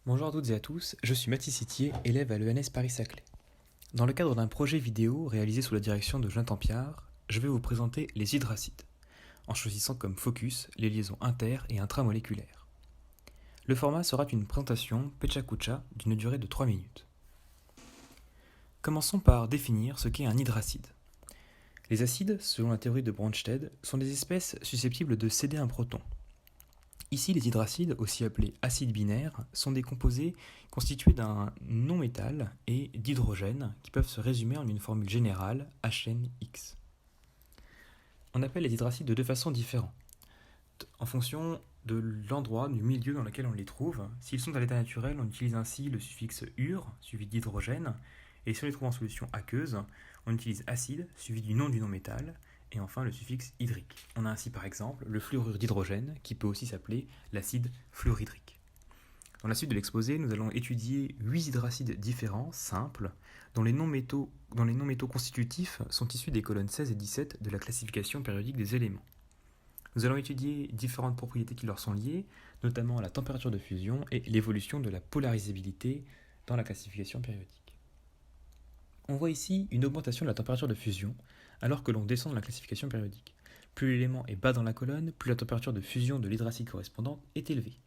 Bonjour à toutes et à tous, je suis Mathis Itier, élève à l'ENS Paris-Saclay. Dans le cadre d'un projet vidéo réalisé sous la direction de Jonathan Piard, je vais vous présenter les hydracides, en choisissant comme focus les liaisons inter- et intramoléculaires. Le format sera une présentation pecha-kucha d'une durée de 3 minutes. Commençons par définir ce qu'est un hydracide. Les acides, selon la théorie de Bronsted, sont des espèces susceptibles de céder un proton. Ici, les hydracides, aussi appelés acides binaires, sont des composés constitués d'un non-métal et d'hydrogène qui peuvent se résumer en une formule générale HNX. On appelle les hydracides de deux façons différentes, en fonction de l'endroit, du milieu dans lequel on les trouve. S'ils sont à l'état naturel, on utilise ainsi le suffixe ure, suivi d'hydrogène, et si on les trouve en solution aqueuse, on utilise acide, suivi du nom du non-métal, et enfin le suffixe hydrique. On a ainsi par exemple le fluorure d'hydrogène qui peut aussi s'appeler l'acide fluorhydrique. Dans la suite de l'exposé, nous allons étudier 8 hydracides différents, simples, dont les non-métaux constitutifs sont issus des colonnes 16 et 17 de la classification périodique des éléments. Nous allons étudier différentes propriétés qui leur sont liées, notamment la température de fusion et l'évolution de la polarisabilité dans la classification périodique. On voit ici une augmentation de la température de fusion alors que l'on descend dans la classification périodique. Plus l'élément est bas dans la colonne, plus la température de fusion de l'hydracide correspondante est élevée.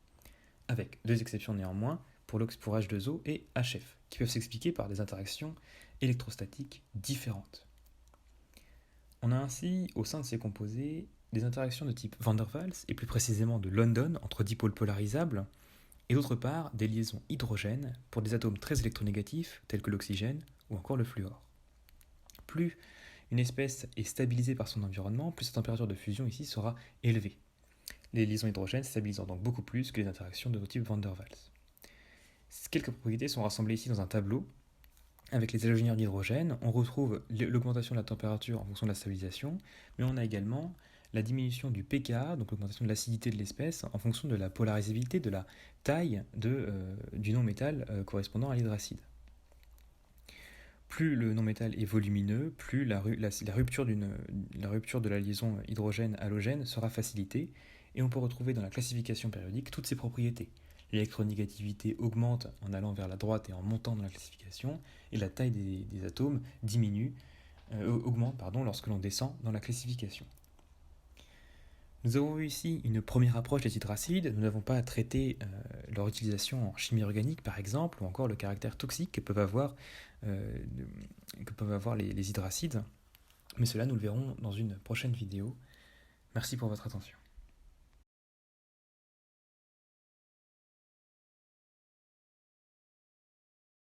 Avec deux exceptions néanmoins pour H2O et HF, qui peuvent s'expliquer par des interactions électrostatiques différentes. On a ainsi, au sein de ces composés, des interactions de type van der Waals, et plus précisément de London entre dipôles polarisables, et d'autre part des liaisons hydrogènes pour des atomes très électronégatifs tels que l'oxygène ou encore le fluor. Plus une espèce est stabilisée par son environnement, plus sa température de fusion ici sera élevée. Les liaisons hydrogènes stabilisant donc beaucoup plus que les interactions de type van der Waals. Quelques propriétés sont rassemblées ici dans un tableau. Avec les halogénaires d'hydrogène, on retrouve l'augmentation de la température en fonction de la stabilisation, mais on a également la diminution du pKa, donc l'augmentation de l'acidité de l'espèce, en fonction de la polarisabilité, de la taille du non-métal correspondant à l'hydracide. Plus le non-métal est volumineux, plus la rupture de la liaison hydrogène-halogène sera facilitée, et on peut retrouver dans la classification périodique toutes ces propriétés. L'électronégativité augmente en allant vers la droite et en montant dans la classification, et la taille des atomes augmente lorsque l'on descend dans la classification. Nous avons vu ici une première approche des hydracides. Nous n'avons pas traité leur utilisation en chimie organique, par exemple, ou encore le caractère toxique que peuvent avoir les hydracides. Mais cela, nous le verrons dans une prochaine vidéo. Merci pour votre attention.